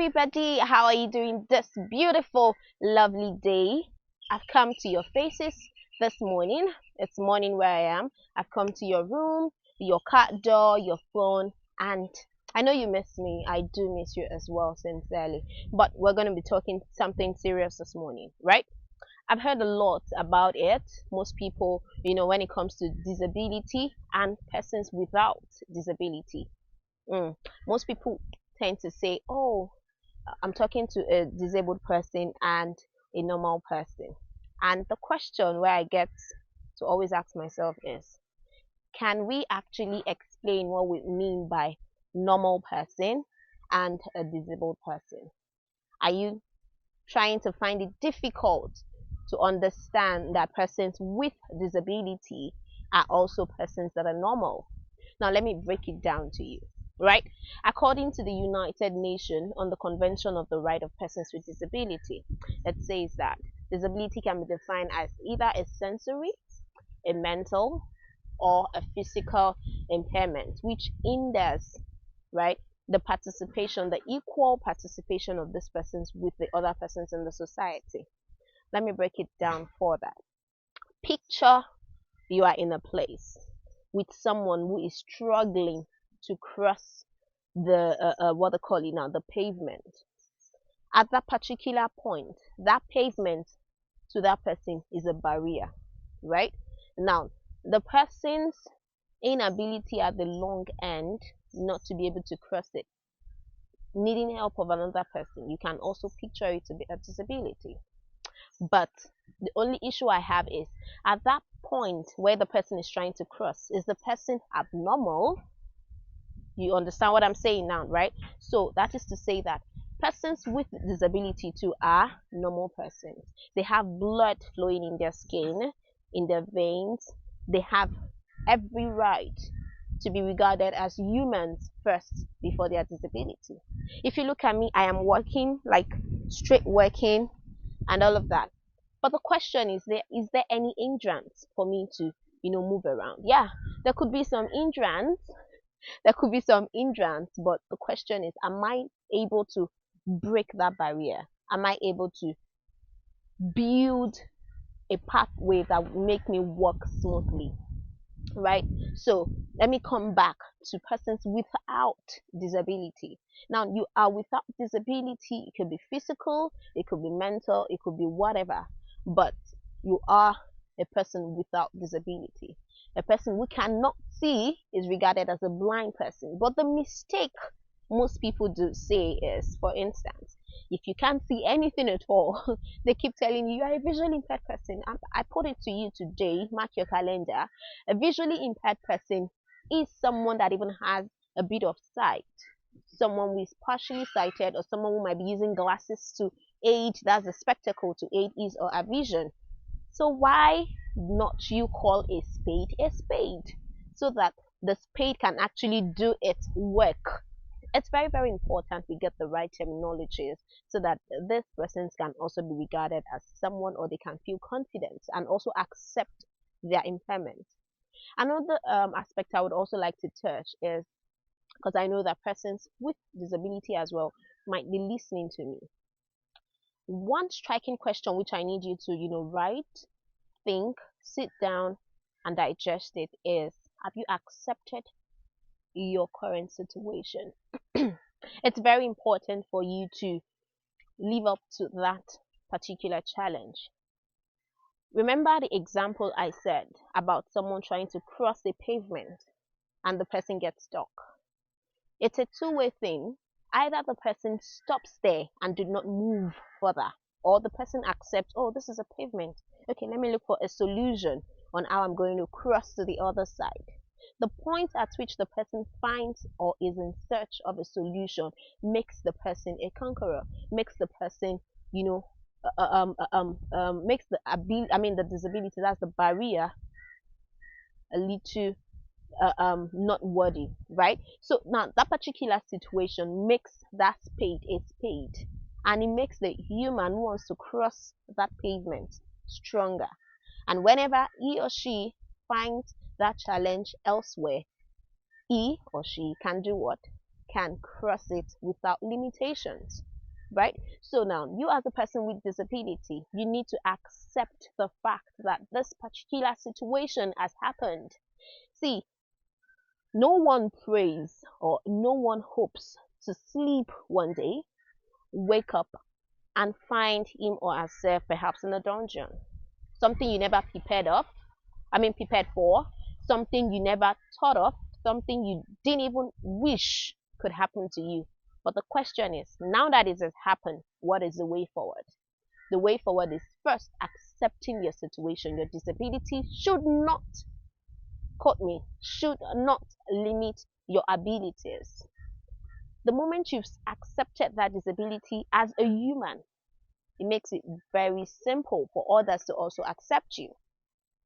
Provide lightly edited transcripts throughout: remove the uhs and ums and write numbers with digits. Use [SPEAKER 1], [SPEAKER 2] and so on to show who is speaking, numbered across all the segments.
[SPEAKER 1] everybody, how are you doing this beautiful, lovely day? I've come to your faces this morning. It's morning where I am. I've come to your room, your car door, your phone, and I know you miss me. I do miss you as well, sincerely. But we're going to be talking something serious this morning, right? I've heard a lot about it. Most people, when it comes to disability and persons without disability, most people tend to say, oh, I'm talking to a disabled person and a normal person. And the question where I get to always ask myself is, can we actually explain what we mean by normal person and a disabled person? Are you trying to find it difficult to understand that persons with disability are also persons that are normal? Now, let me break it down to you. Right? According to the United Nations on the Convention of the Right of Persons with Disability, it says that disability can be defined as either a sensory, a mental, or a physical impairment, which hinders, right, the equal participation of these persons with the other persons in the society. Let me break it down further. Picture you are in a place with someone who is struggling to cross what they call it now, the pavement. At that particular point, that pavement to that person is a barrier, right? Now, the person's inability at the long end not to be able to cross it, needing help of another person, you can also picture it to be a disability. But the only issue I have is, at that point where the person is trying to cross, is the person abnormal? You understand what I'm saying now, right? So that is to say that persons with disability too are normal persons. They have blood flowing in their skin, in their veins. They have every right to be regarded as humans first before their disability. If you look at me, I am working, like straight working and all of that. But the question is there any hindrance for me to, move around? Yeah, there could be some hindrance. But the question is, am I able to break that barrier? Am I able to build a pathway that will make me walk smoothly? Right? So let me come back to persons without disability. Now, you are without disability. It could be physical, it could be mental, it could be whatever, but you are a person without disability. A person who cannot see is regarded as a blind person. But the mistake most people do say is, for instance, if you can't see anything at all, they keep telling you are a visually impaired person. I put it to you today, mark your calendar. A visually impaired person is someone that even has a bit of sight, someone who is partially sighted, or someone who might be using glasses to aid, that's a spectacle to aid his or her vision. So why not you call a spade so that the spade can actually do its work? It's very, very important we get the right terminologies so that these persons can also be regarded as someone, or they can feel confident and also accept their impairment. Another aspect I would also like to touch is, because I know that persons with disability as well might be listening to me. One striking question which I need you to, write, think, sit down, and digest it is, have you accepted your current situation? It's very important for you to live up to that particular challenge. Remember the example I said about someone trying to cross a pavement and the person gets stuck. It's a two-way thing. Either the person stops there and do not move further, or the person accepts, oh, this is a pavement. Okay, let me look for a solution on how I'm going to cross to the other side. The point at which the person finds or is in search of a solution makes the person a conqueror, makes the person, makes the disability, that's the barrier, a little not worthy, right? So now that particular situation makes that spade a spade, and it makes the human who wants to cross that pavement stronger. And whenever he or she finds that challenge elsewhere, he or she can do what? Can cross it without limitations. right? So now, you as a person with disability, you need to accept the fact that this particular situation has happened. See, no one prays or no one hopes to sleep one day, wake up, and find him or herself perhaps in a dungeon. Something you never prepared for, something you never thought of, something you didn't even wish could happen to you. But the question is, now that it has happened, what is the way forward? The way forward is first accepting your situation. Your disability should not, quote me, should not limit your abilities. The moment you've accepted that disability as a human, it makes it very simple for others to also accept you,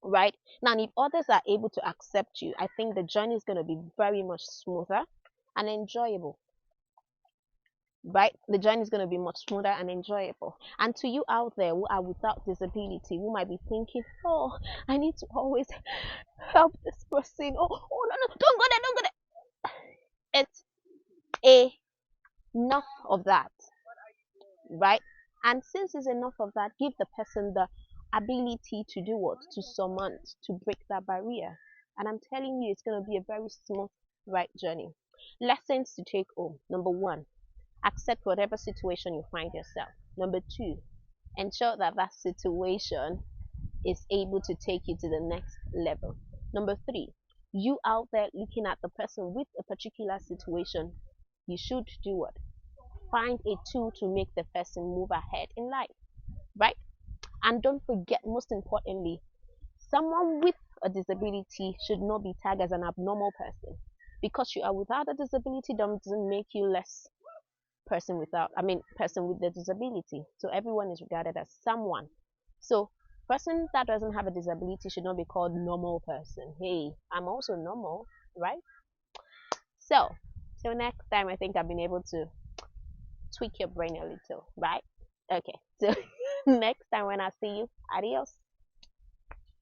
[SPEAKER 1] right? Now, if others are able to accept you, I think the journey is going to be very much smoother and enjoyable, right? The journey is going to be much smoother and enjoyable. And to you out there who are without disability, who might be thinking, oh, I need to always help this person. Oh, no, no, don't go there, don't go there. It's enough of that, right? And since it's enough of that, give the person the ability to do what? To surmount, to break that barrier. And I'm telling you, it's going to be a very smooth, right journey. Lessons to take home. Number one, accept whatever situation you find yourself. Number two, ensure that that situation is able to take you to the next level. Number three, you out there looking at the person with a particular situation, you should do what? Find a tool to make the person move ahead in life, right? And don't forget, most importantly, someone with a disability should not be tagged as an abnormal person. Because you are without a disability doesn't make you less person with the disability. So everyone is regarded as someone. So person that doesn't have a disability should not be called normal person. Hey, I'm also normal, right? So till next time, I think I've been able to tweak your brain a little, right? Okay. So next time when I see you, adios.